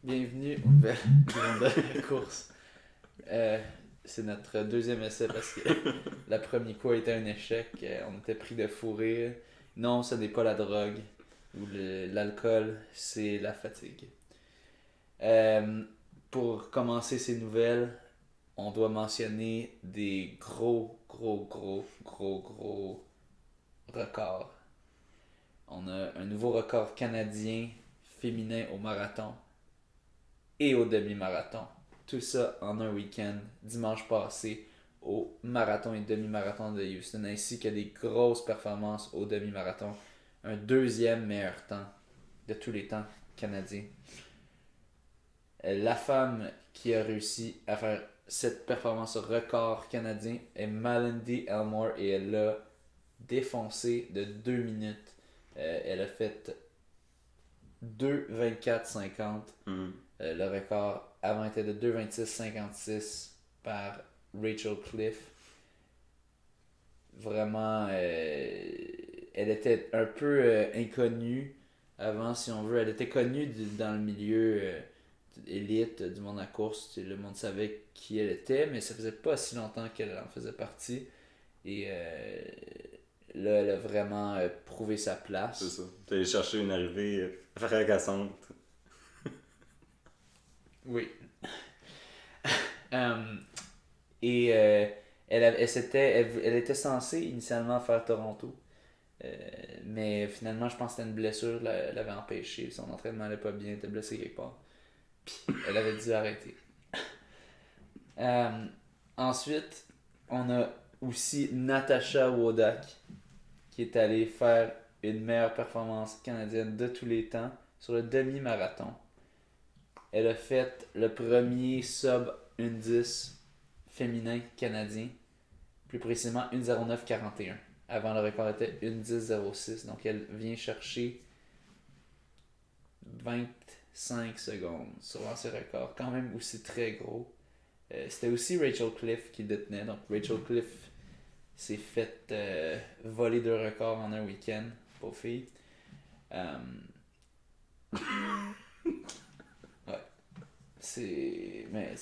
Bienvenue au nouvel monde de la course. C'est notre deuxième essai parce que la première coup a été un échec. On était pris de fou rire. Non, ce n'est pas la drogue ou l'alcool, c'est la fatigue. Euh, pour commencer ces nouvelles, on doit mentionner des gros records. On a un nouveau record canadien féminin au marathon et au demi-marathon. Tout ça en un week-end, dimanche passé, au marathon et demi-marathon de Houston, ainsi que des grosses performances au demi-marathon. Un deuxième meilleur temps de tous les temps canadien. La femme qui a réussi à faire cette performance record canadien est Malindi Elmore et elle l'a défoncé de 2 minutes. Elle a fait 2,24,50. Le record avant était de 2,26,56 par Rachel Cliff. Vraiment, elle était un peu inconnue avant, si on veut. Elle était connue dans le milieu élite du monde à course. Le monde savait qui elle était, mais ça faisait pas si longtemps qu'elle en faisait partie. Et là, elle a vraiment prouvé sa C'est place. ça. T'es allé chercher une arrivée fracassante. Oui. Euh, et elle était censée initialement faire Toronto. Mais finalement, je pense que c'était une blessure l'avait empêché. Son entraînement n'allait pas bien, elle était blessée quelque part. Puis elle avait dû arrêter. Euh, Ensuite, on a aussi Natasha Wodak qui est allée faire une meilleure performance canadienne de tous les temps sur le demi-marathon. Elle a fait le premier sub 1,10 féminin canadien, plus précisément 1,09,41. Avant, le record était 1,10,06. Donc, elle vient chercher 25 secondes sur l'ancien record. Quand même aussi très gros. C'était aussi Rachel Cliff qui le détenait. Donc, Rachel Cliff s'est fait voler 2 records en un week-end, pour fille. Euh, ouais. Mais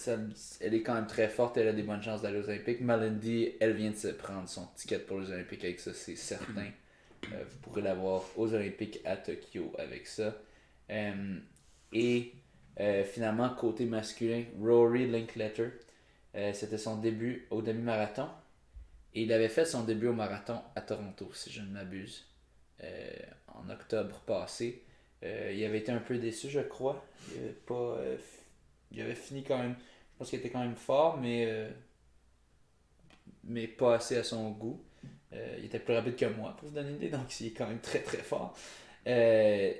elle est quand même très forte, elle a des bonnes chances d'aller aux Olympiques. Malindi, elle vient de se prendre son ticket pour les Olympiques avec ça, c'est certain. Vous pourrez l'avoir aux Olympiques à Tokyo avec ça. Et finalement, côté masculin, Rory Linkletter, c'était son début au demi-marathon. Et il avait fait son début au marathon à Toronto, si je ne m'abuse, en octobre passé. Il avait été un peu déçu, je crois. Il avait pas. Il avait fini quand même. Je pense qu'il était quand même fort, mais pas assez à son goût. Il était plus rapide que moi, pour vous donner une idée, donc il est quand même très très fort. Euh,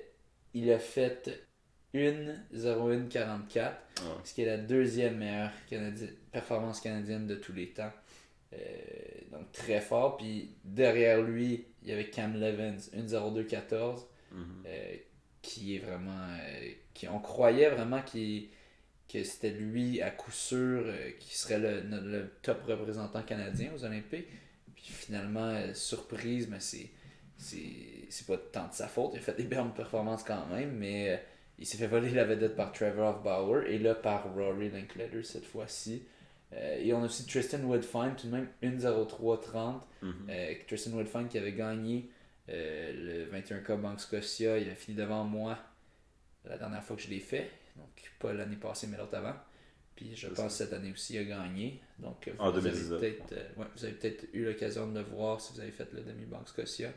il a fait 1,01,44, Ah. ce qui est la deuxième meilleure performance canadienne de tous les temps. Euh, donc très fort. Puis derrière lui, il y avait Cam Levins, 1,02,14, qui est vraiment. On croyait vraiment que c'était lui à coup sûr qui serait le top représentant canadien aux Olympiques. Puis finalement, surprise, mais c'est pas tant de sa faute. Il a fait des bonnes performances quand même, mais il s'est fait voler la vedette par Trevor Bauer et là par Rory Linkletter cette fois-ci. Et on a aussi Tristan Woodfine, tout de même 1,03,30. Tristan Woodfine qui avait gagné le 21K Banque Scotia, il a fini devant moi la dernière fois que je l'ai fait. Donc, pas l'année passée, mais l'autre avant. Puis je pense que cette année aussi, il a gagné. Donc, En vous avez 2019. vous avez peut-être eu l'occasion de le voir si vous avez fait le demi-Banque Scotia.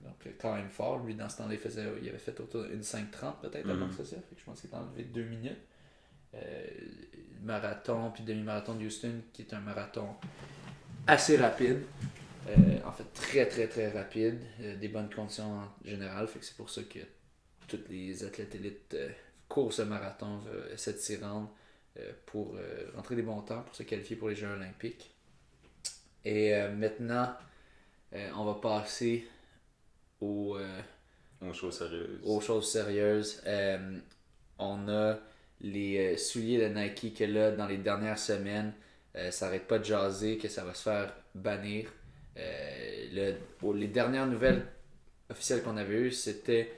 Donc, quand même fort. Lui, dans ce temps-là, il avait fait autour d'une 5,30 peut-être à Banque Scotia. Fait que je pense qu'il est enlevé 2 minutes. Marathon, puis demi-marathon de Houston, qui est un marathon assez rapide. En fait, très très très rapide. Des bonnes conditions en général. Fait que c'est pour ça que tous les athlètes élites courent ce marathon, essaient de s'y rendre pour rentrer des bons temps, pour se qualifier pour les Jeux olympiques. Et maintenant, on va passer aux, euh, Aux choses sérieuses. aux choses sérieuses. On a les souliers de Nike que là, dans les dernières semaines, ça n'arrête pas de jaser, que ça va se faire bannir. Les dernières nouvelles officielles qu'on avait eues, c'était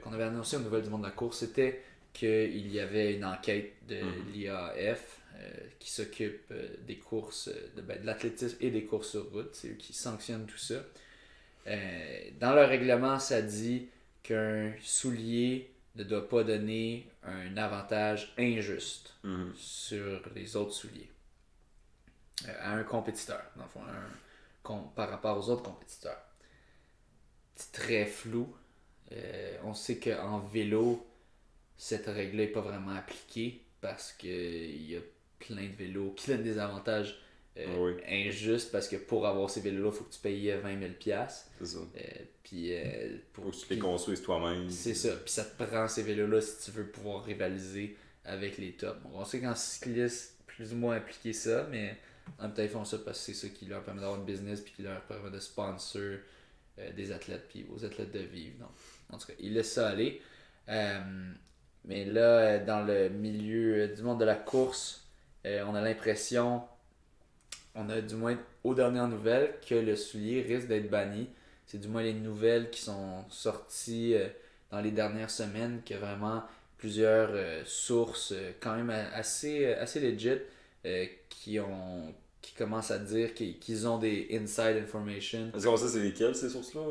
qu'on avait annoncé aux nouvelles du monde de la course, c'était qu'il y avait une enquête de l'IAAF qui s'occupe des courses, de l'athlétisme et des courses sur route. C'est eux qui sanctionnent tout ça. Dans le règlement, ça dit qu'un soulier ne doit pas donner un avantage injuste sur les autres souliers à un compétiteur, dans le fond, par rapport aux autres compétiteurs. C'est très flou. On sait qu'en vélo, cette règle-là n'est pas vraiment appliquée parce qu'il y a plein de vélos qui donnent des avantages injustes parce que pour avoir ces vélos-là, il faut que tu payes 20 000 $. C'est ça. Faut que tu les construises toi-même. C'est ça. Puis ça te prend ces vélos-là si tu veux pouvoir rivaliser avec les tops. On sait qu'en cycliste, plus ou moins appliqué ça, mais en même temps, ils font ça parce que c'est ça qui leur permet d'avoir une business puis qui leur permet de sponsor des athlètes puis aux athlètes de vivre. Donc, en tout cas, ils laissent ça aller. Mais là, dans le milieu du monde de la course, on a l'impression, on a du moins aux dernières nouvelles, que le soulier risque d'être banni. C'est du moins les nouvelles qui sont sorties dans les dernières semaines, que vraiment plusieurs sources quand même assez legit qui commencent à dire qu'ils ont des inside information. Est-ce qu'on sait c'est lesquelles ces sources-là?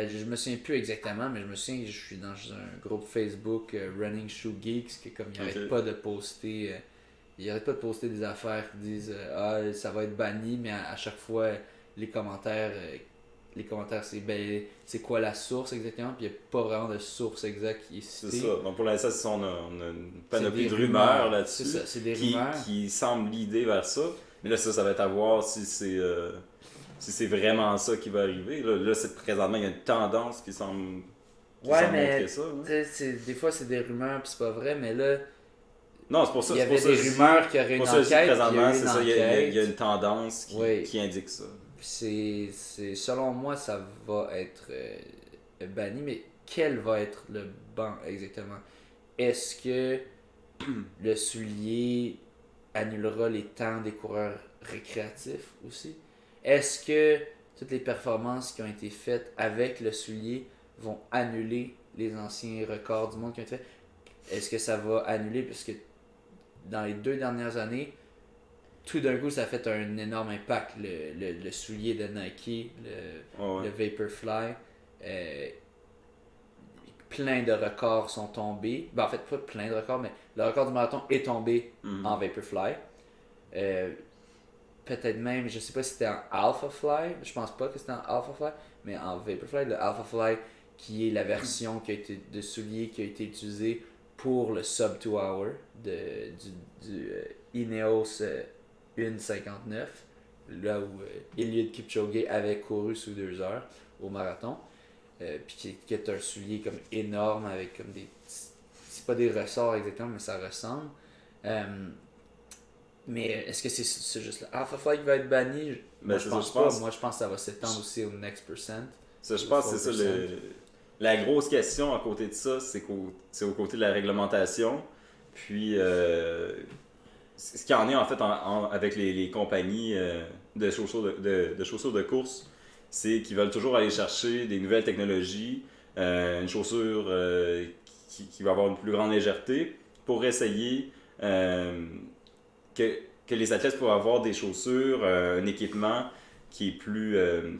Je me souviens plus exactement, mais je me souviens que je suis dans un groupe Facebook Running Shoe Geeks qui comme il n'arrête pas de poster des affaires qui disent ça va être banni, mais à chaque fois les commentaires c'est quoi la source exactement, puis il n'y a pas vraiment de source exacte qui est citée. C'est ça. Donc pour l'instant, on a une panoplie de rumeurs là-dessus. C'est ça, c'est des rumeurs qui semblent l'idée vers ça. Mais là, ça va être à voir si c'est vraiment ça qui va arriver. Là présentement, il y a une tendance qui semble montrer ça. Des fois, c'est des rumeurs, puis c'est pas vrai, mais là, non, c'est pour ça. Il y avait des rumeurs qu'il y aurait une enquête. Présentement, c'est ça, il y a une tendance qui indique ça. C'est, selon moi, ça va être banni, mais quel va être le ban exactement? Est-ce que le soulier annulera les temps des coureurs récréatifs aussi? Est-ce que toutes les performances qui ont été faites avec le soulier vont annuler les anciens records du monde qui ont été faits? Est-ce que ça va annuler? Parce que dans les 2 dernières années, tout d'un coup, ça a fait un énorme impact. Le soulier de Nike, le Vaporfly, plein de records sont tombés. En fait, pas plein de records, mais le record du marathon est tombé en Vaporfly. Peut-être même, je sais pas si c'était en Alphafly, je pense pas que c'était en Alphafly, mais en Vaporfly, le Alphafly qui est la version de soulier qui a été utilisée pour le sub 2 hour du Ineos 1.59, là où Eliud Kipchoge avait couru sous 2 heures au marathon, puis qui est un soulier comme énorme avec comme des petits, c'est pas des ressorts exactement, mais ça ressemble. Mais est-ce que c'est juste le Alphafly qui va être banni? Moi, je pense pas. Moi, je pense que ça va s'étendre aussi au Next Percent. Ça, je pense que c'est ça la grosse question à côté de ça, c'est au côté de la réglementation. Puis, ce qu'il y en est en fait avec les compagnies de chaussures de course, c'est qu'ils veulent toujours aller chercher des nouvelles technologies, une chaussure qui va avoir une plus grande légèreté pour essayer que les athlètes pourraient avoir des chaussures, un équipement qui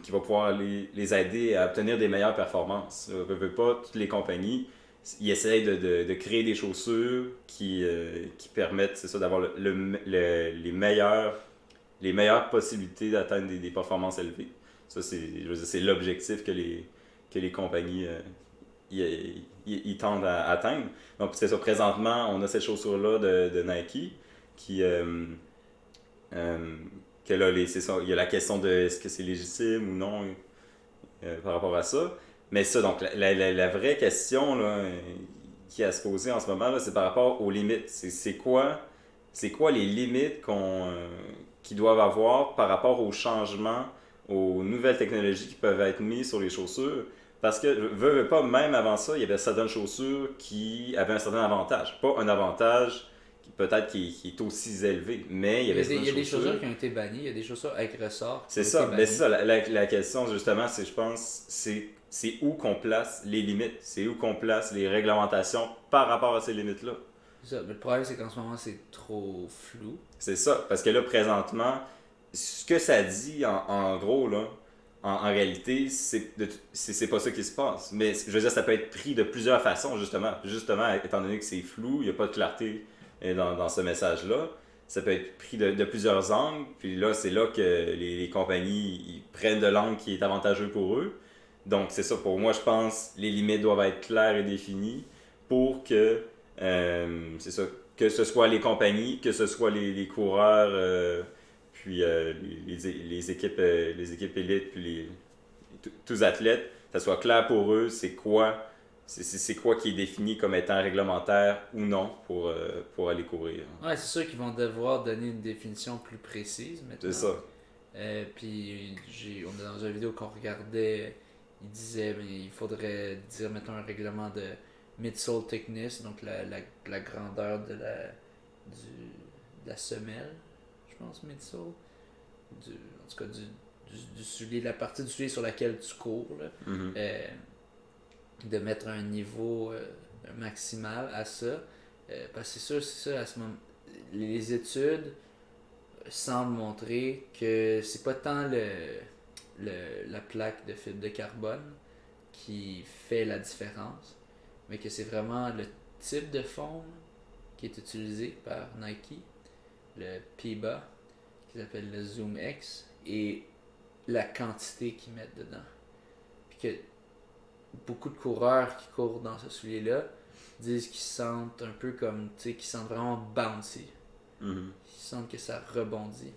va pouvoir les aider à obtenir des meilleures performances. Veut pas, toutes les compagnies, ils essayent de créer des chaussures qui permettent, c'est ça, d'avoir les meilleures possibilités d'atteindre des performances élevées. Ça, c'est l'objectif que les compagnies ils tendent à atteindre. Donc, c'est ça, présentement, on a cette chaussure-là de Nike qui... que là, c'est ça, il y a la question de est-ce que c'est légitime ou non par rapport à ça. Mais ça, donc, la vraie question là, qui est à se poser en ce moment, là, c'est par rapport aux limites. C'est quoi les limites qu'ils doivent avoir par rapport aux changements, aux nouvelles technologies qui peuvent être mises sur les chaussures? Parce que, veux pas, même avant ça, il y avait certaines chaussures qui avaient un certain avantage. Pas un avantage peut-être qui est aussi élevé. Mais il y avait il y a des chaussures qui ont été bannies, il y a des chaussures avec ressort. C'est ça, mais c'est ça, la question justement, c'est je pense, c'est où qu'on place les limites, c'est où qu'on place les réglementations par rapport à ces limites-là. C'est ça, mais le problème c'est qu'en ce moment c'est trop flou. C'est ça, parce que là présentement, ce que ça dit en gros, là, en réalité, c'est pas ça qui se passe. Mais je veux dire, ça peut être pris de plusieurs façons, justement. Justement, étant donné que c'est flou, il n'y a pas de clarté dans ce message-là. Ça peut être pris de plusieurs angles. Puis là, c'est là que les compagnies ils prennent de l'angle qui est avantageux pour eux. Donc, c'est ça. Pour moi, je pense les limites doivent être claires et définies pour que, c'est ça, que ce soit les compagnies, que ce soit les coureurs, puis les équipes élites, puis tous les athlètes, ça soit clair pour eux, c'est quoi qui est défini comme étant réglementaire ou non pour aller courir. Ouais, c'est sûr qu'ils vont devoir donner une définition plus précise maintenant. C'est ça. Puis, on est dans une vidéo qu'on regardait, il disait, mais il faudrait dire, mettons, un règlement de midsole thickness, donc la grandeur de la semelle, je pense, midsole. En tout cas, du soulier, la partie du soulier sur laquelle tu cours, là. De mettre un niveau maximal à ça. Parce que c'est ça, à ce moment, les études semblent montrer que c'est pas tant la plaque de fibre de carbone qui fait la différence, mais que c'est vraiment le type de foam qui est utilisé par Nike, le PIBA, qui s'appelle le Zoom X, et la quantité qu'ils mettent dedans. Puis que beaucoup de coureurs qui courent dans ce soulier-là disent qu'ils sentent un peu comme, tu sais, qu'ils sentent vraiment bouncy. Ils sentent que ça rebondit.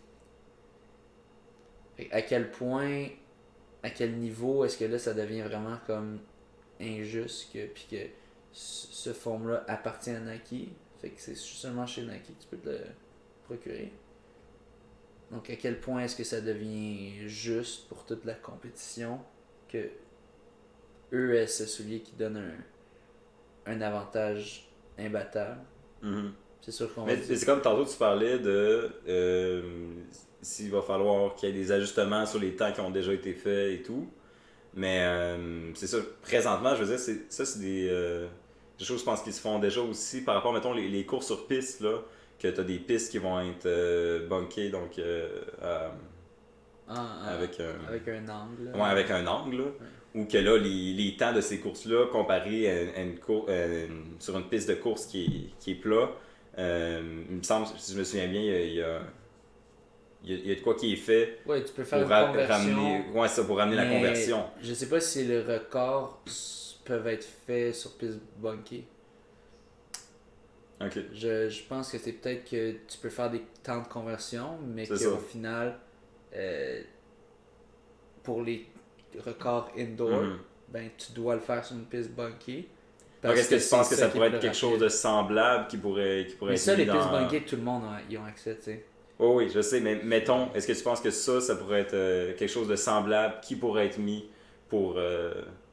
Fait à quel point, à quel niveau est-ce que là ça devient vraiment comme injuste puis que ce foam-là appartient à Nike. Fait que c'est seulement chez Nike que tu peux te le procurer. Donc à quel point est-ce que ça devient juste pour toute la compétition que eux aient ce soulier qui donne un avantage imbattable. C'est sûr qu'on Mais c'est comme tantôt tu parlais de s'il va falloir qu'il y ait des ajustements sur les temps qui ont déjà été faits et tout. Mais c'est ça, présentement, je veux dire, c'est des choses, je pense, qui se font déjà aussi par rapport, mettons, les courses sur piste, là, que tu as des pistes qui vont être bunkées, donc avec un angle. Ouais, avec un angle, là. Ouais. Ou que là, les temps de ces courses-là, comparés à sur une piste de course qui est plat, il me semble, si je me souviens bien, il y a de quoi qui est fait ouais, tu peux faire pour une conversion, pour ramener la conversion. Je sais pas si les records peuvent être faits sur piste bunkée. Ok. Je pense que c'est peut-être que tu peux faire des temps de conversion, mais qu'au final, pour les records indoor, ben, tu dois le faire sur une piste bunkée. Donc, est-ce que tu penses que ça pourrait être quelque chose de semblable qui pourrait mais ça, les pistes bunkées, tout le monde y ont accès, tu sais. Oh oui, je sais, mais mettons, est-ce que tu penses que ça pourrait être quelque chose de semblable qui pourrait être mis pour...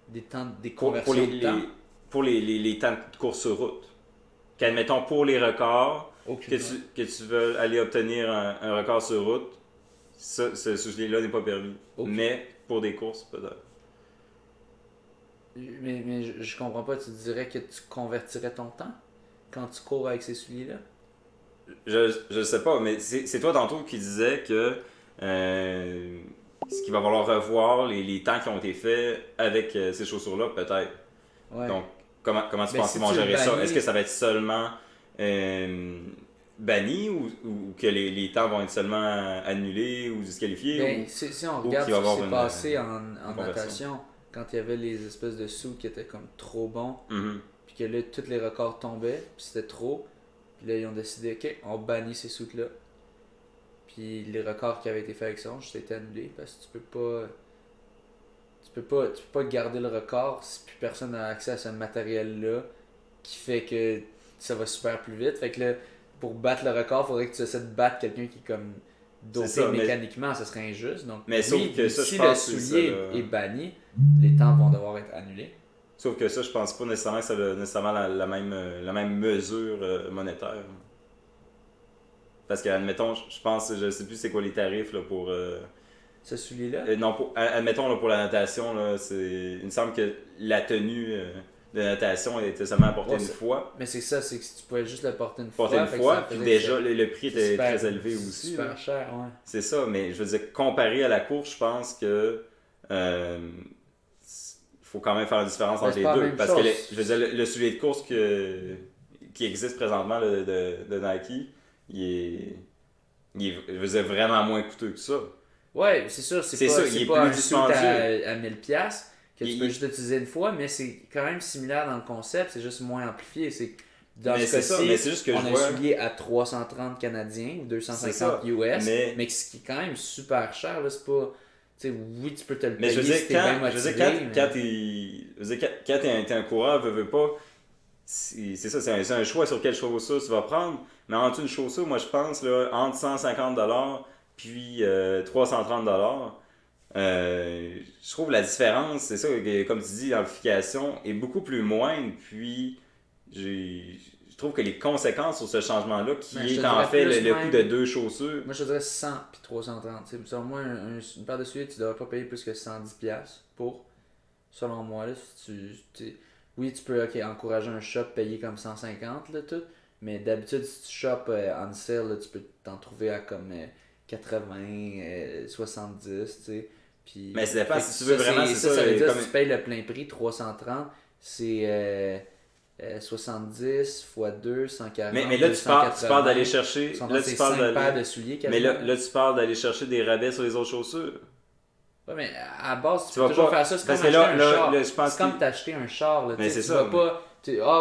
des conversions de temps? Pour les temps de course sur route. Qu'admettons, pour les records, que tu veux aller obtenir un record sur route, ce souci-là n'est pas permis. Mais pour des courses, peut-être. Mais je comprends pas, tu dirais que tu convertirais ton temps quand tu cours avec ces souliers-là? Je sais pas, mais c'est toi tantôt qui disais que ce qu'il va falloir revoir les temps qui ont été faits avec ces chaussures-là, peut-être. Ouais. Donc, comment tu penses qu'ils vont gérer ça? Est-ce que ça va être seulement banni ou que les temps vont être seulement annulés ou disqualifiés? Ben, si on regarde ce qui s'est passé en natation, quand il y avait les espèces de sous qui étaient comme trop bons, puis que là, tous les records tombaient, puis c'était trop. Puis là, ils ont décidé, ok, on bannit ces soutes-là. Puis les records qui avaient été faits avec ça ont juste été annulés parce que tu peux pas garder le record si plus personne n'a accès à ce matériel-là qui fait que ça va super plus vite. Fait que là, pour battre le record, il faudrait que tu essaies de battre quelqu'un qui est comme dopé mécaniquement, ça serait injuste. Donc, mais sauf que ça, si le soulier est banni, les temps vont devoir être annulés. Sauf que ça, je pense pas nécessairement que ça a nécessairement la même mesure monétaire. Parce que, admettons, je pense, je sais plus c'est quoi les tarifs là, pour. Ce soulier-là? Non, admettons là, pour la natation, là, il me semble que la tenue de natation était seulement à porter une fois. Mais c'est ça, c'est que tu pouvais juste le porter une Porter fois. une fois, puis déjà le prix était très élevé aussi. Super cher, ouais. C'est ça, mais je veux dire, comparé à la course, je pense que faut quand même faire la différence entre les deux. Parce que je veux dire, le soulier de course qui existe présentement là, de Nike, il est je veux dire, vraiment moins coûteux que ça. Ouais, c'est sûr, c'est pas un dispendieux à 1000$ que tu peux juste utiliser une fois, mais c'est quand même similaire dans le concept, c'est juste moins amplifié. C'est dans ce cas-ci, on a un soulier à 330 canadiens ou 250 US, mais ce qui est quand même super cher, là, c'est pas... Tu sais, oui, tu peux te le payer si t'es bien motivé. Quand t'es un coureur, veux pas, c'est ça, c'est un choix sur quelle chaussure tu vas prendre, mais entre une chaussure, moi je pense, là, entre 150$ puis 330$, je trouve la différence, c'est ça, comme tu dis, l'amplification est beaucoup plus moindre, puis je trouve que les conséquences sur ce changement-là, qui est en fait le coût de 2 chaussures. Moi je te dirais 100 puis 330. Selon moi, une paire de souliers, tu devrais pas payer plus que 110$ pour. Selon moi, là, si oui, tu peux encourager un shop, payer comme 150$, là, tout. Mais d'habitude, si tu shoppes en sale, là, tu peux t'en trouver à comme 80, 70$, tu sais. Puis, mais c'est pas si tu veux vraiment, c'est ça. Ça veut dire que si tu payes le plein prix, 330$, c'est 70 x 2, 140. Mais là, tu parles d'aller chercher. Là, tu parles paires de souliers. Mais là, tu parles d'aller chercher des rabais sur les autres chaussures. Ouais, mais à la base, tu peux toujours faire ça. C'est comme acheter un char. C'est comme t'acheter un char. Là, mais c'est tu ça. Vas pas.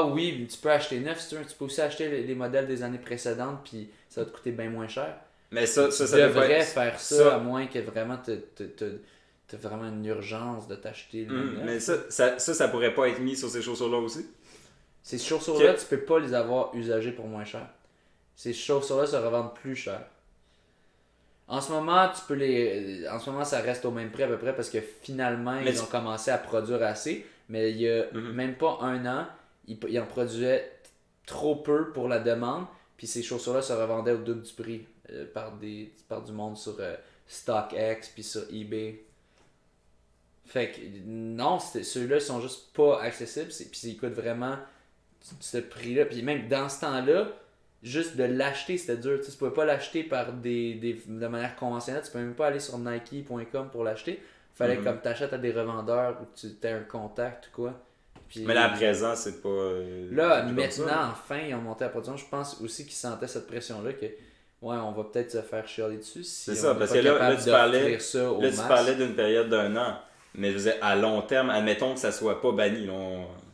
Oui, tu peux acheter neuf, si tu veux. Tu peux aussi acheter les modèles des années précédentes, puis ça va te coûter bien moins cher. Mais ça tu devrais faire ça, à moins que vraiment t'as vraiment une urgence de t'acheter le neuf. Mais ça pourrait pas être mis sur ces chaussures-là aussi? Ces chaussures-là, tu peux pas les avoir usagées pour moins cher. Ces chaussures-là se revendent plus cher. En ce moment, ça reste au même prix à peu près parce que finalement, ils ont commencé à produire assez. Mais il y a même pas un an, ils en produisaient trop peu pour la demande. Puis ces chaussures-là se revendaient au double du prix par du monde sur StockX puis sur eBay. Fait que non, ceux-là, ils sont juste pas accessibles. Puis ils coûtent vraiment ce prix-là. Puis même dans ce temps-là, juste de l'acheter, c'était dur. Tu pouvais pas l'acheter de manière conventionnelle. Tu peux même pas aller sur Nike.com pour l'acheter. Fallait comme t'achètes à des revendeurs ou que tu aies un contact ou quoi. Puis, mais là, à présent, c'est pas. Là, maintenant, enfin, ils ont monté la production. Je pense aussi qu'ils sentaient cette pression-là que on va peut-être se faire chialer dessus. Si c'est ça, parce que là, tu parlais d'une période d'1 an. Mais je veux dire, à long terme, admettons que ça soit pas banni.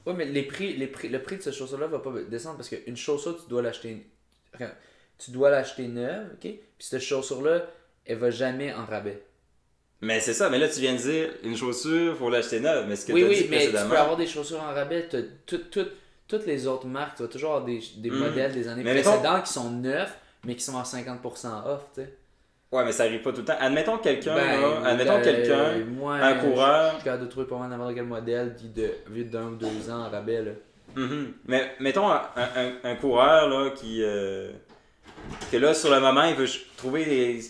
Oui, mais le prix de cette chaussure-là va pas descendre parce qu'une chaussure, tu dois l'acheter neuve, ok? Puis cette chaussure-là, elle va jamais en rabais. Mais c'est ça, mais là tu viens de dire, une chaussure, faut l'acheter neuve. Mais ce que tu as dit mais précédemment... tu peux avoir des chaussures en rabais. Toutes les autres marques, tu vas toujours avoir des modèles des années précédentes qui sont neufs, mais qui sont à 50% off, tu sais. Ouais, mais ça arrive pas tout le temps. Admettons quelqu'un, un coureur... Je suis capable de trouver pas mal n'importe quel modèle vieux d'un ou 2 ans en rabais, là. Mais mettons un coureur, là, que là, sur le moment, il veut trouver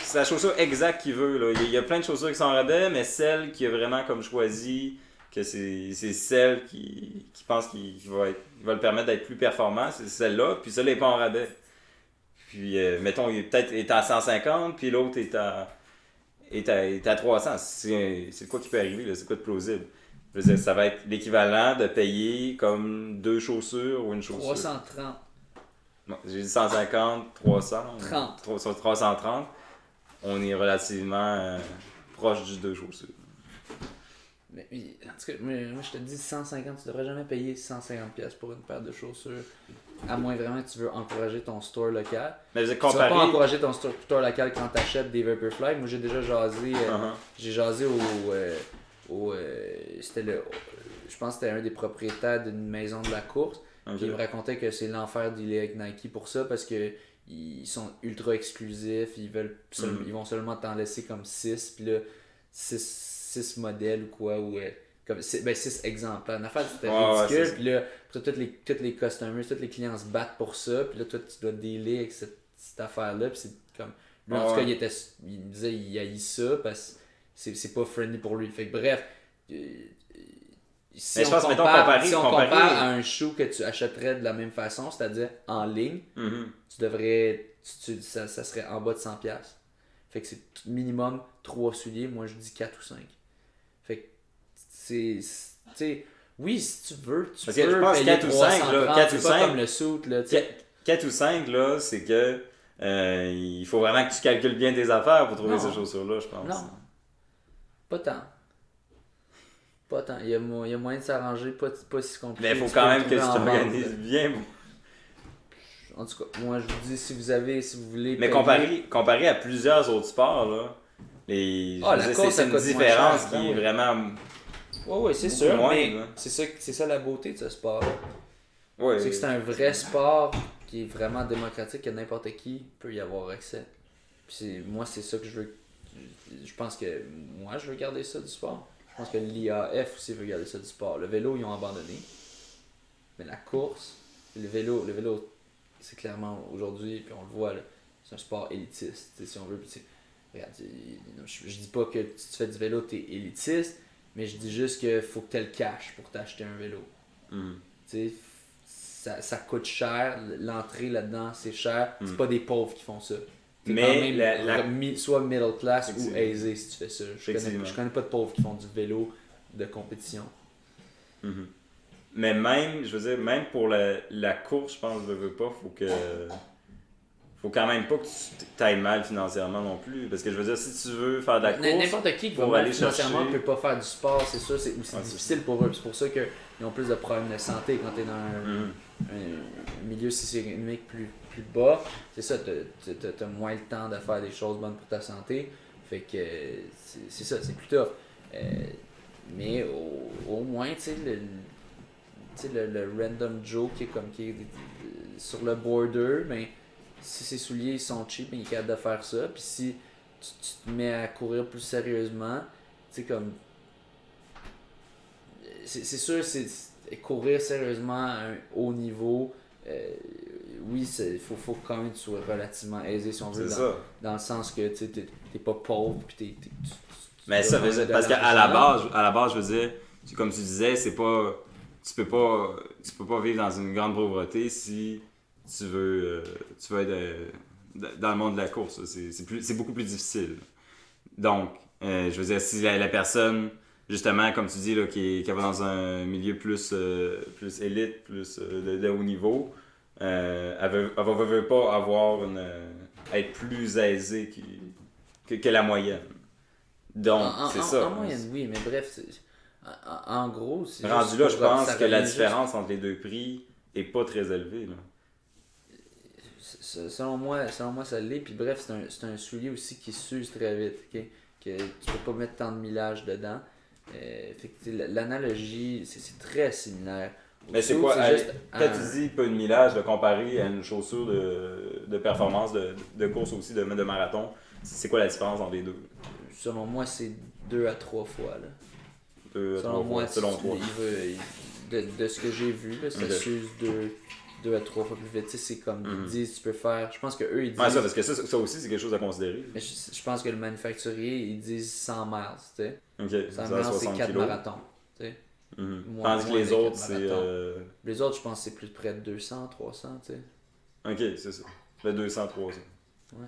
c'est la chaussure exacte qu'il veut, là. Il y a plein de chaussures qui sont en rabais, mais celle qui a vraiment comme choisi que c'est celle qui pense qu'il va le permettre d'être plus performant, c'est celle-là, puis celle-là n'est pas en rabais. Puis, mettons, il est à 150, puis l'autre est à 300. C'est quoi qui peut arriver, là? C'est quoi de plausible? Je veux dire, ça va être l'équivalent de payer comme 2 chaussures ou une chaussure. 330. Non, j'ai dit 150, 300. 30. Sur 330, on est relativement proche du 2 chaussures. Mais, en tout cas, moi je te dis 150, tu devrais jamais payer 150$ pour une paire de chaussures. À moins vraiment que tu veux encourager ton store local. Mais tu vas pas encourager ton store local quand tu achètes des Vaporfly. Moi j'ai déjà jasé. J'ai jasé c'était je pense que c'était un des propriétaires d'une maison de la course. Okay. Il me racontait que c'est l'enfer dealer avec Nike pour ça parce que ils sont ultra exclusifs. Ils vont seulement t'en laisser comme 6. Puis là, 6 modèles ou quoi. Comme 6 exemplaires. L'affaire c'était ridicule. Puis là, tous les customers, tous les clients se battent pour ça. Puis là, toi, tu dois dealer avec cette affaire-là. Puis c'est comme. Lui, en tout cas, il me disait il haït ça parce que c'est pas friendly pour lui. Fait que bref. Si on compare à un shoe que tu achèterais de la même façon, c'est-à-dire en ligne, tu devrais. Ça serait en bas de 100$. Fait que c'est minimum 3 souliers, moi je dis 4 ou 5. Fait que c'est. Oui, si tu veux, tu parce que peux je pense payer 4 ou 5, là, 4 ou 5, comme le suit, là, 4 ou 5, là, c'est que il faut vraiment que tu calcules bien tes affaires pour trouver ces chaussures-là, je pense. Non. Pas tant. Pas tant. Il y a moyen de s'arranger, pas si compliqué. Mais il faut quand même que tu t'organises bien. En tout cas, moi je vous dis, si vous voulez. Mais comparé à plusieurs autres sports, là, c'est une différence qui est vraiment. Oui, c'est sûr, mais c'est ça la beauté de ce sport-là. Ouais, c'est que c'est un vrai sport qui est vraiment démocratique, que n'importe qui peut y avoir accès. Puis moi, c'est ça que je veux. Je pense que moi, je veux garder ça du sport. Je pense que l'IAF aussi veut garder ça du sport. Le vélo, ils ont abandonné. Mais la course, le vélo, c'est clairement aujourd'hui, puis on le voit, là, c'est un sport élitiste. Si on veut. Regarde, je dis pas que si tu fais du vélo, t'es élitiste, mais je dis juste qu'il faut que tu aies le cash pour t'acheter un vélo. Ça coûte cher, l'entrée là-dedans, c'est cher. C'est pas des pauvres qui font ça. T'es mais quand même soit middle class ou aisé si tu fais ça. Je connais pas de pauvres qui font du vélo de compétition. Mais même, je veux dire, même pour la course, je pense, je veux pas, faut quand même pas que tu ailles mal financièrement non plus. Parce que je veux dire, si tu veux faire de la course, n'importe qui va mal financièrement ne peut pas faire du sport, c'est sûr, c'est aussi difficile pour eux. C'est pour ça qu'ils ont plus de problèmes de santé quand tu es dans un milieu socio-économique plus bas. C'est ça, tu as moins le temps de faire des choses bonnes pour ta santé. Fait que c'est ça, c'est plus tough. Mais au moins, tu sais, le random Joe qui est sur le border, mais si ses souliers sont cheap, il est capable de faire ça. Puis si tu te mets à courir plus sérieusement, tu sais, comme. C'est sûr, courir sérieusement à un haut niveau. Oui, il faut quand même que tu sois relativement aisé si on veut. Dans le sens que tu t'es pas pauvre. Puis mais ça veut dire. Parce qu'à la base, je veux dire, comme tu disais, c'est pas. Tu peux pas vivre dans une grande pauvreté si tu veux être dans le monde de la course. C'est beaucoup plus difficile. Donc, je veux dire, si la personne, justement, comme tu dis, là, qui va dans un milieu plus élite, plus de haut niveau, elle veut pas avoir être plus aisée que la moyenne. Donc, c'est ça. En moyenne, oui, mais bref, en gros, c'est rendu là, je pense que la différence entre les deux prix est pas très élevée. Là. Selon moi, ça l'est. Puis bref, c'est un soulier aussi qui s'use très vite. Okay? Que tu peux pas mettre tant de millage dedans. Fait que l'analogie, c'est très similaire. Mais c'est quoi? Quand tu dis peu de millage, de comparer à une chaussure de performance, de course aussi, de marathon, c'est quoi la différence entre les deux? Selon moi, c'est 2 à 3 fois. Là. Selon moi, selon toi. De ce que j'ai vu, là, ça s'use 2 à 3 fois plus vite. C'est comme ils disent, tu peux faire. Je pense qu'eux, ils disent. Ouais, ça, parce que ça aussi, c'est quelque chose à considérer. Mais je pense que le manufacturier, ils disent 100 miles. Tu sais. Ok, 100 miles, c'est 4 marathons. Tu sais. Tandis que les autres, c'est. Les autres, je pense que c'est plus près de 200, 300. Tu sais. Ok, c'est ça. Le 200, 300. Ouais,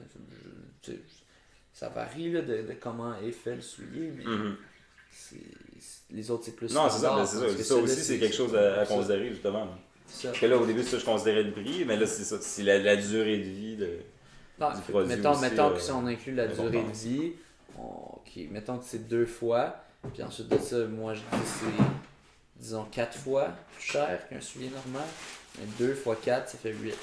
ça varie là, de comment est fait le soulier, mais. Les autres, c'est plus. Non, c'est ça. Ça aussi, c'est quelque chose à considérer, justement. Là. Parce que là, au début, ça, je considérais le prix, mais là, c'est ça. C'est la durée de vie du produit. Mettons que si on inclut la durée de vie, mettons que c'est 2 fois, puis ensuite de ça, moi, je dis c'est, disons, 4 fois plus cher qu'un soulier normal. Mais 2 fois 4, ça fait 8.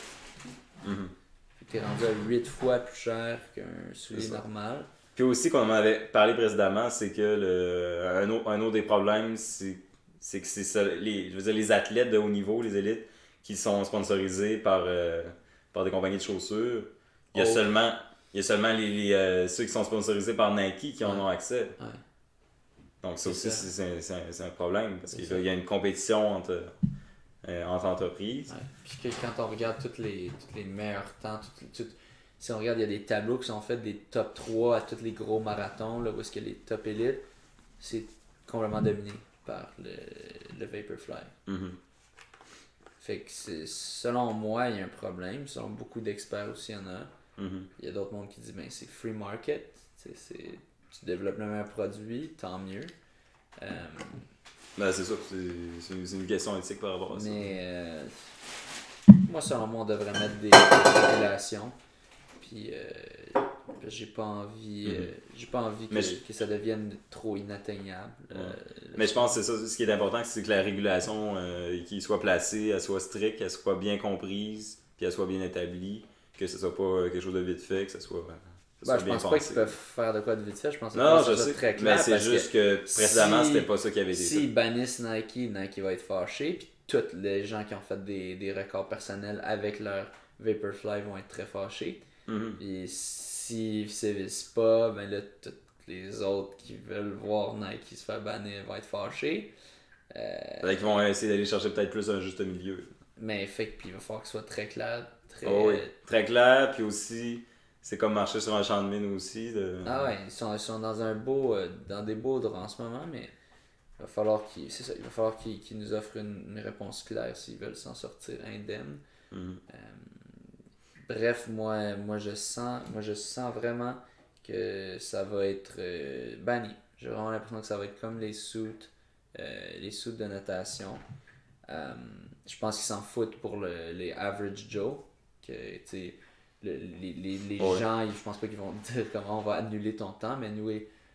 T'es rendu à 8 fois plus cher qu'un soulier normal. Puis aussi, comme on avait parlé précédemment, c'est que un autre des problèmes, c'est que c'est ça, je veux dire, les athlètes de haut niveau, les élites, qui sont sponsorisés par des compagnies de chaussures. Il y a seulement ceux qui sont sponsorisés par Nike qui en ont accès. Ouais. Donc ça aussi, c'est un problème, parce qu'il y a une compétition entre entreprises. Ouais. Puis quand on regarde tous les meilleurs temps, si on regarde, il y a des tableaux qui sont faits des top 3 à tous les gros marathons, là, où est-ce que les top élites, c'est complètement dominé par le Vaporfly. Mhm. Fait que selon moi, il y a un problème. Selon beaucoup d'experts aussi, il y en a. Mhm. Il y a d'autres mondes qui disent ben c'est free market. Tu développes le meilleur produit, tant mieux. Ben, c'est ça, c'est une question éthique par rapport à ça. Mais moi, selon moi, on devrait mettre des régulations. Puis j'ai pas envie, que ça devienne trop inatteignable. Mais je pense que c'est ça, ce qui est important, c'est que la régulation qui soit placée, elle soit stricte, elle soit bien comprise, puis elle soit bien établie, que ce soit pas quelque chose de vite fait, que ce soit, je pense pas qu'ils peuvent faire de quoi de vite fait, je pense que non, c'est je sais, très clair. mais c'est juste que précédemment, c'était pas ça qui avait été fait. S'ils bannissent Nike va être fâché, puis tous les gens qui ont fait des records personnels avec leur Vaporfly vont être très fâchés. Et s'ils sévissent pas, ben là, tous les autres qui veulent voir Nike se faire bannir vont être fâchés. Ils vont essayer d'aller chercher peut-être plus un juste milieu. Mais puis il va falloir que ce soit très clair. Très clair, puis aussi, c'est comme marcher sur un champ de mine aussi. Ah ouais, ils sont dans des beaux draps en ce moment, mais il va falloir qu'ils nous offrent une réponse claire s'ils veulent s'en sortir indemnes. Bref, moi je sens vraiment que ça va être banni. J'ai vraiment l'impression que ça va être comme les suits de natation. Je pense qu'ils s'en foutent pour les average Joe. Que, les gens, je pense pas qu'ils vont dire comment on va annuler ton temps, mais nous,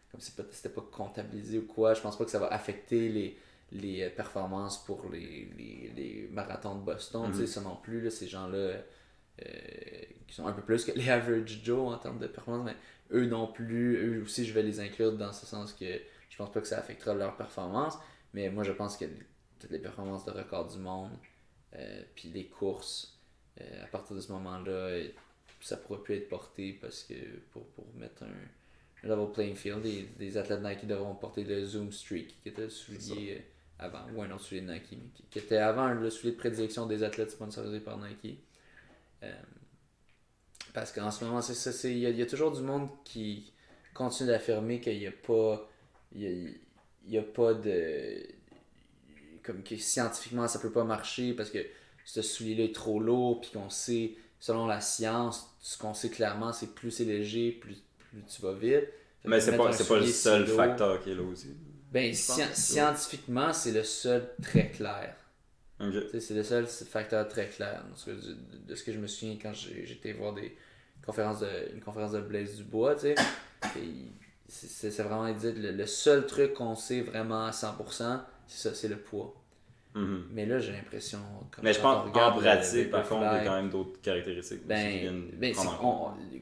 comme c'était pas comptabilisé ou quoi, je pense pas que ça va affecter les performances pour les marathons de Boston. Ça non plus, là, ces gens-là qui sont un peu plus que les average Joe en termes de performance, mais eux non plus, eux aussi je vais les inclure dans ce sens que je pense pas que ça affectera leur performance, mais moi je pense que toutes les performances de record du monde, puis les courses, à partir de ce moment-là, ça pourra plus être porté parce que pour mettre un level playing field, des athlètes Nike devront porter le Zoom Streak, qui était le soulier avant, ou un autre soulier de Nike, mais qui était avant le soulier de prédilection des athlètes sponsorisés par Nike. Parce qu'en ce moment, c'est ça, il y a toujours du monde qui continue d'affirmer qu'il n'y a pas de comme que scientifiquement ça peut pas marcher parce que ce soulier-là est trop lourd, puis qu'on sait, selon la science, ce qu'on sait clairement, c'est plus c'est léger, plus tu vas vite. Mais c'est pas le seul facteur qui est là aussi. Ben, scientifiquement, c'est le seul très clair. Okay. C'est le seul facteur très clair. De ce que je me souviens quand j'étais voir une conférence de Blaise Dubois, c'est vraiment dit le seul truc qu'on sait vraiment à 100%, c'est ça, c'est le poids. Mais là, j'ai l'impression. Mais je pense qu'en pratique, par contre, il y a quand même d'autres caractéristiques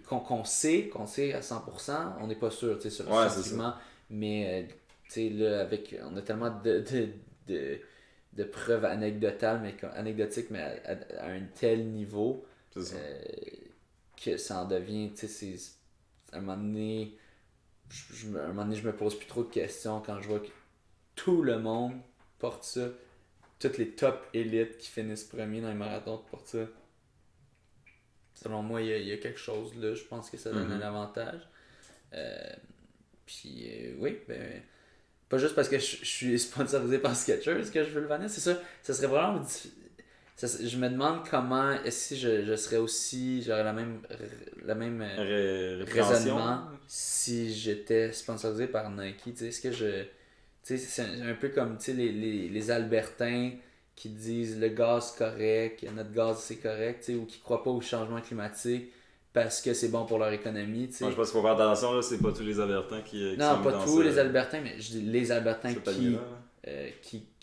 qu'on sait à 100%, on n'est pas sûr, scientifiquement. Mais là, on a tellement de preuves anecdotiques, mais à un tel niveau que ça en devient, à un moment donné, je me pose plus trop de questions quand je vois que tout le monde porte ça. Toutes les top élites qui finissent premiers dans les marathons portent ça. Selon moi, il y a quelque chose là. Je pense que ça donne un avantage. Oui, ben, pas juste parce que je suis sponsorisé par Skechers que je veux le bannir, c'est ça. Ça serait vraiment je me demande comment, est-ce que je serais aussi, j'aurais la même raisonnement si j'étais sponsorisé par Nike. Est-ce que c'est un peu comme les Albertains qui disent le gaz correct, notre gaz c'est correct, ou qui croient pas au changement climatique parce que c'est bon pour leur économie. Moi, je pense qu'il faut faire attention, là, c'est pas tous les Albertains qui non, pas tous les Albertains, mais je dis les Albertains qui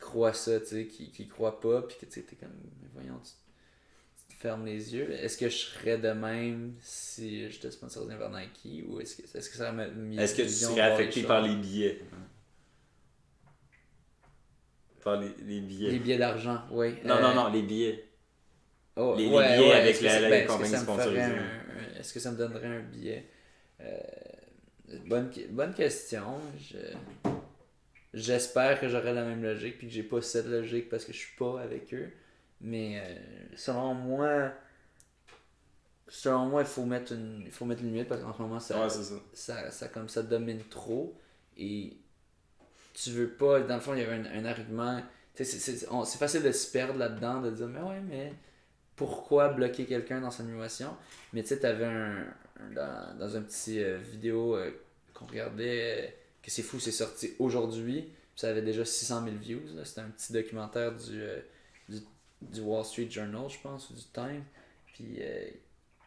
croient ça, qui croient pas, puis que t'es comme, voyons, tu te fermes les yeux. Est-ce que je serais de même si j'étais sponsorisé par Nike, ou est-ce que ça m'a mis. Est-ce que tu serais affecté par les billets? Par les billets. Les billets d'argent, oui. Non, les billets. Oh, les billets avec la compagnie sponsorisée. Est-ce que ça me donnerait un billet? Bonne question. J'espère que j'aurai la même logique puis que j'ai pas cette logique parce que je suis pas avec eux. Mais selon moi, selon moi, il faut mettre une limite parce qu'en ce moment, Ouais, c'est ça. ça domine trop. Et tu veux pas. Dans le fond, il y avait un argument. Tu sais, c'est facile de se perdre là-dedans, de dire, mais ouais, mais pourquoi bloquer quelqu'un dans son animation? Mais tu sais, t'avais dans un petit vidéo qu'on regardait, que c'est fou, c'est sorti aujourd'hui, puis ça avait déjà 600 000 views. C'était un petit documentaire du, du Wall Street Journal, je pense, ou du Time. Puis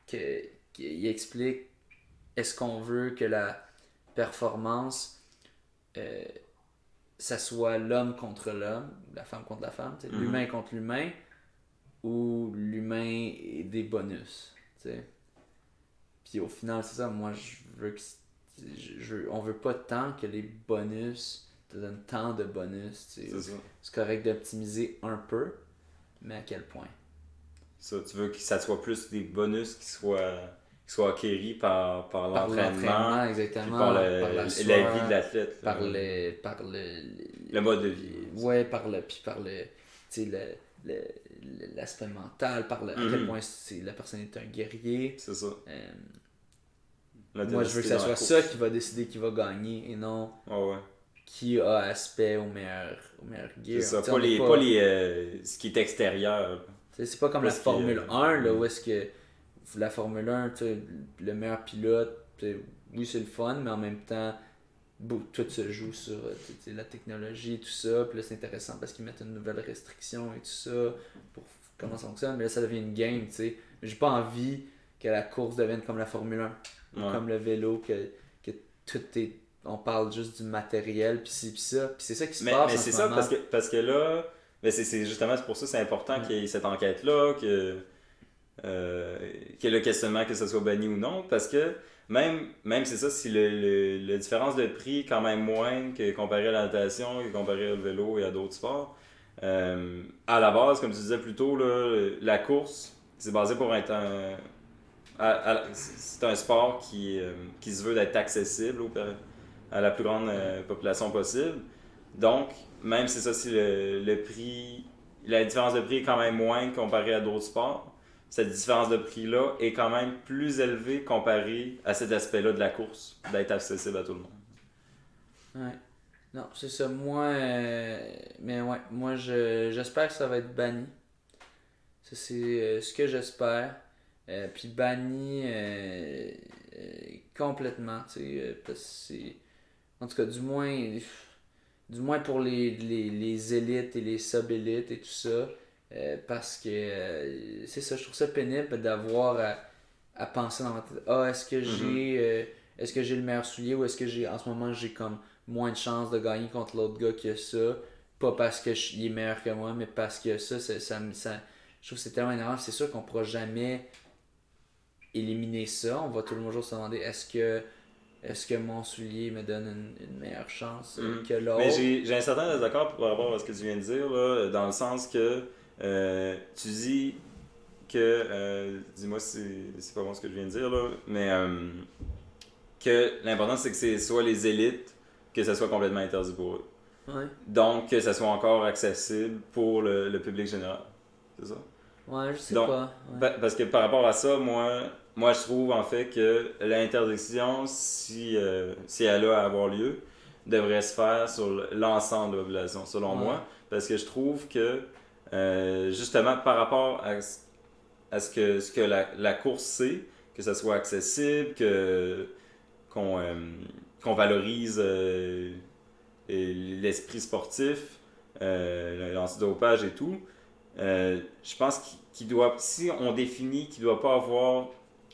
qu'il explique est-ce qu'on veut que la performance euh, ça soit l'homme contre l'homme, la femme contre la femme, l'humain contre l'humain, ou l'humain et des bonus. T'sais. Puis au final, c'est ça, moi je veux que. On veut pas tant que les bonus te donnent tant de bonus. C'est correct d'optimiser un peu, mais à quel point? Ça, tu veux que ça soit plus des bonus qui soient acquéris par l'entraînement, exactement, par, par la vie de l'athlète. Par le mode de vie. Ouais, puis par l'aspect mental, à quel point la personne est un guerrier. C'est ça. Moi, je veux que ça soit ça qui va décider qui va gagner et non qui a aspect au meilleur gear. C'est ça, pas ce qui est extérieur. C'est pas comme la Formule 1, là, où est-ce que la Formule 1, le meilleur pilote, oui, c'est le fun, mais en même temps, tout se joue sur la technologie et tout ça. Puis là, c'est intéressant parce qu'ils mettent une nouvelle restriction et tout ça pour comment ça fonctionne. Mais là, ça devient une game, tu sais. Mais j'ai pas envie que la course devienne comme la Formule 1, ou comme le vélo, que tout est. On parle juste du matériel, puis ci, puis ça. Puis c'est ça qui se passe. Mais c'est ça, parce que là, mais c'est justement c'est pour ça que c'est important qu'il y ait cette enquête-là, que le questionnement, que ce soit banni ou non, parce que même c'est ça, si la différence de prix est quand même moindre que comparé à la natation, que comparé au vélo et à d'autres sports, à la base, comme tu disais plus tôt, là, la course, c'est basé pour être c'est un sport qui se veut d'être accessible à la plus grande population possible. Donc, même si ça, si le prix, la différence de prix est quand même moindre comparé à d'autres sports, cette différence de prix-là est quand même plus élevée comparé à cet aspect-là de la course, d'être accessible à tout le monde. Ouais. Non, c'est ça. Mais ouais, moi, j'espère que ça va être banni. Ça, c'est ce que j'espère. Puis banni complètement, tu sais, parce que c'est. En tout cas, du moins pour les élites et les sub-élites et tout ça. Parce que c'est ça, je trouve ça pénible d'avoir à penser dans ma tête. Ah, est-ce que j'ai le meilleur soulier ou est-ce que en ce moment j'ai comme moins de chances de gagner contre l'autre gars qui a ça. Pas parce qu'il est meilleur que moi, mais parce que ça, je trouve que c'est tellement énervant. C'est sûr qu'on pourra jamais éliminer ça. On va toujours se demander est-ce que mon soulier me donne une meilleure chance que l'autre. Mais j'ai un certain désaccord par rapport à ce que tu viens de dire, là, dans le sens que tu dis que, dis-moi si c'est pas bon ce que je viens de dire, là, mais que l'important c'est que ce soit les élites, que ça soit complètement interdit pour eux. Ouais. Donc que ça soit encore accessible pour le public général. C'est ça? Ouais, je sais pas. Ouais. Parce que par rapport à ça, moi je trouve en fait que l'interdiction, si elle a à avoir lieu, devrait se faire sur l'ensemble de la population, selon moi. Parce que je trouve que justement par rapport à ce que la course c'est, que ça soit accessible, qu'on valorise l'esprit sportif, l'antidopage et tout. Je pense si on définit qu'il doit pas avoir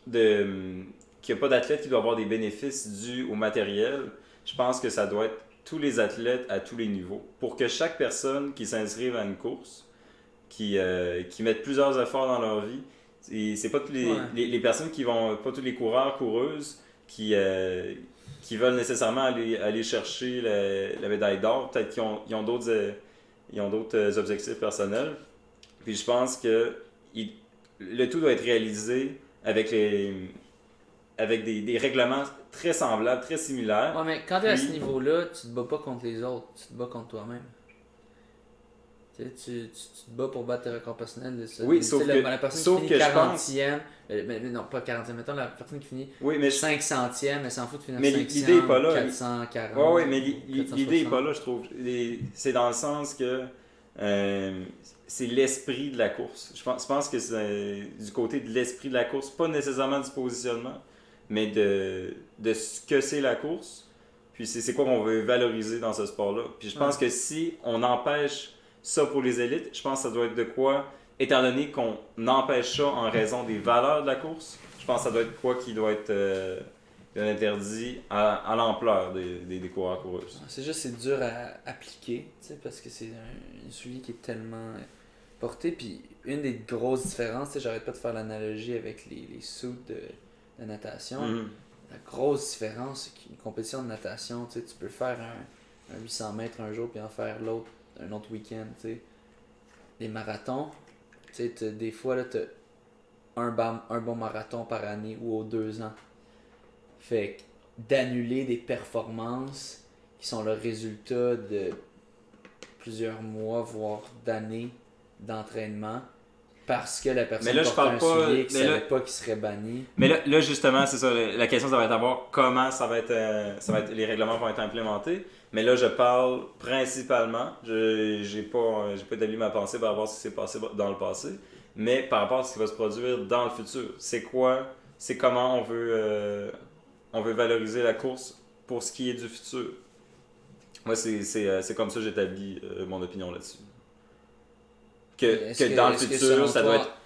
qu'il n'y a pas d'athlète qui doit avoir des bénéfices dus au matériel, je pense que ça doit être tous les athlètes à tous les niveaux. Pour que chaque personne qui s'inscrive à une course, qui mettent plusieurs efforts dans leur vie, c'est pas tous les personnes qui vont, pas tous les coureurs, coureuses qui veulent nécessairement aller chercher la médaille d'or. Peut-être qu'ils ont d'autres objectifs personnels. Puis je pense que le tout doit être réalisé avec des règlements très semblables, très similaires. Ouais, mais quand tu es à ce niveau-là, tu te bats pas contre les autres, tu te bats contre toi-même. Tu te bats pour battre tes records personnels de ça. Oui, sauf que, la personne qui finit je pense... 40e, mais non, pas 40e, mettons la personne qui finit Oui, mais 500e, elle s'en fout de finir mais 500, l'idée est pas là. 440. Ouais, mais l'idée est pas 460. là, je trouve. C'est dans le sens que c'est l'esprit de la course. Je pense que c'est du côté de l'esprit de la course, pas nécessairement du positionnement, mais de ce que c'est la course. Puis c'est quoi qu'on veut valoriser dans ce sport-là. Puis je pense que si on empêche ça pour les élites, je pense que ça doit être de quoi, étant donné qu'on empêche ça en raison des valeurs de la course, je pense que ça doit être quoi qui doit être interdit à l'ampleur des coureurs-coureuses. C'est juste, c'est dur à appliquer, parce que c'est un soulier qui est tellement porté. Puis une des grosses différences, j'arrête pas de faire l'analogie avec les suits de natation. Mm-hmm. La grosse différence, c'est qu'une compétition de natation, tu peux faire un 800 mètres un jour puis en faire l'autre un autre week-end. Les marathons, des fois, tu as un bon marathon par année ou aux 2 ans. Fait que d'annuler des performances qui sont le résultat de plusieurs mois, voire d'années d'entraînement parce que la personne porte un soulier qui ne savait pas qu'il serait banni. Mais là justement, c'est ça, la question ça va être à voir comment les règlements vont être implémentés. Mais là, je parle principalement, j'ai pas établi ma pensée par rapport à ce qui s'est passé dans le passé, mais par rapport à ce qui va se produire dans le futur. C'est comment on veut valoriser la course pour ce qui est du futur. Moi, c'est comme ça que j'établis mon opinion là-dessus. Que dans le futur,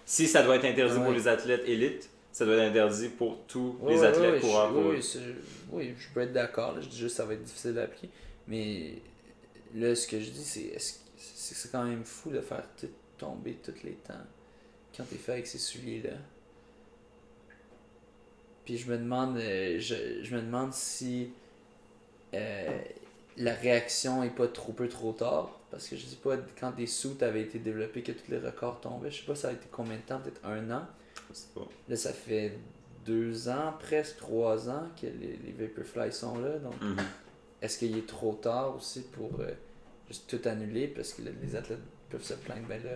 si ça doit être interdit pour les athlètes élites, ça doit être interdit pour tous les athlètes coureurs. Oui, je peux être d'accord. Je dis juste que ça va être difficile d'appliquer. Mais là, ce que je dis, c'est quand même fou de faire tomber tous les temps quand t'es fait avec ces souliers-là. Puis je me demande si la réaction est pas trop tard. Parce que je dis pas quand des suits avaient été développés que tous les records tombaient. Je sais pas ça a été combien de temps, peut-être 1 an. Je sais pas. Là ça fait 2 ans, presque 3 ans que les Vaporfly sont là. Donc est-ce qu'il est trop tard aussi pour juste tout annuler parce que les athlètes peuvent se plaindre, ben là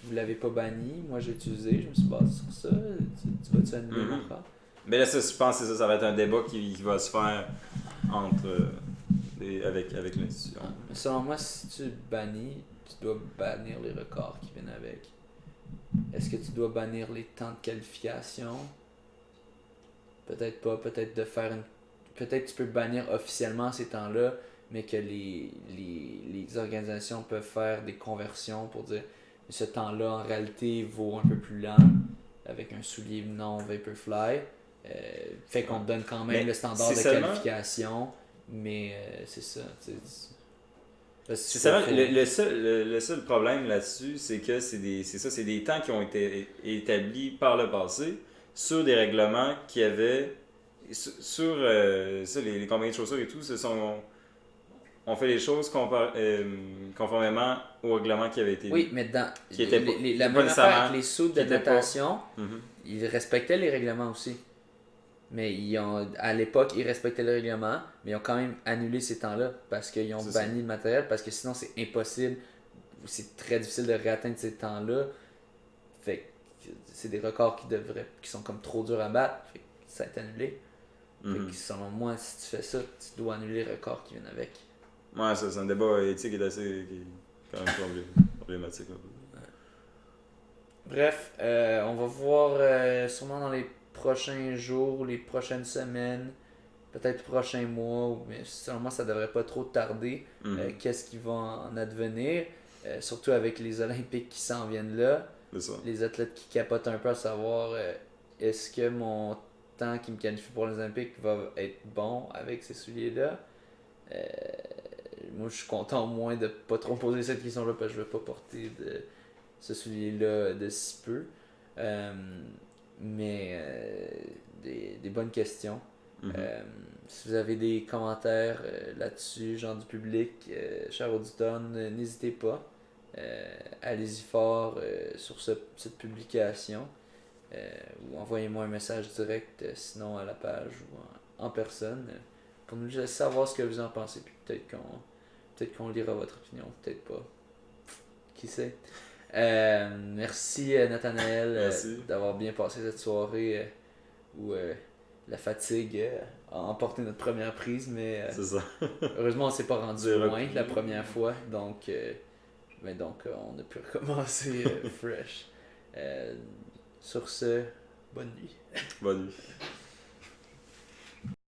vous l'avez pas banni, moi j'ai utilisé, je me suis basé sur ça, tu vas-tu annuler mon corps? Mais là, je pense que ça va être un débat qui va se faire entre avec l'institution. Mais selon moi, si tu bannis, tu dois bannir les records qui viennent avec. Est-ce que tu dois bannir les temps de qualification? Peut-être pas, peut-être de faire une. Peut-être tu peux bannir officiellement ces temps-là, mais que les organisations peuvent faire des conversions pour dire ce temps-là en réalité vaut un peu plus lent avec un soulier non Vaporfly. Fait qu'on te donne quand même le standard de qualification, mais c'est ça. C'est seulement le seul problème là-dessus, c'est que c'est des temps qui ont été établis par le passé sur des règlements qui avaient sur les compagnies de chaussures et tout on fait les choses conformément au règlement qui avait été oui, mais dans qui la bonne affaire avec les suits de natation, ils respectaient les règlements aussi. Mais à l'époque, ils respectaient le règlement, mais ils ont quand même annulé ces temps-là parce qu'ils ont banni le matériel, parce que sinon c'est impossible, c'est très difficile de réatteindre ces temps-là. Fait que c'est des records qui sont comme trop durs à battre, fait que ça a été annulé. Fait que selon moi, si tu fais ça, tu dois annuler les records qui viennent avec. Ouais, c'est un débat éthique qui est quand même problématique. Bref, on va voir sûrement dans les prochains jours, les prochaines semaines, peut-être prochains mois, mais selon moi ça devrait pas trop tarder. Qu'est-ce qui va en advenir, surtout avec les Olympiques qui s'en viennent là. Les athlètes qui capotent un peu à savoir est-ce que mon temps qui me qualifie pour les Olympiques va être bon avec ces souliers-là. Moi je suis content au moins de pas trop poser cette question-là parce que je veux pas porter ce soulier-là de si peu. Mais des bonnes questions. Si vous avez des commentaires là-dessus, genre du public, chers auditeurs, n'hésitez pas. Allez-y fort sur cette publication. Ou envoyez-moi un message direct, sinon à la page ou en personne, pour nous laisser savoir ce que vous en pensez. Puis peut-être qu'on lira votre opinion, peut-être pas. qui sait. Merci Nathanaël d'avoir bien passé cette soirée où la fatigue a emporté notre première prise, mais c'est ça. heureusement on s'est pas rendu loin la première fois, donc on a pu recommencer fresh. Sur ce, bonne nuit. Bonne nuit.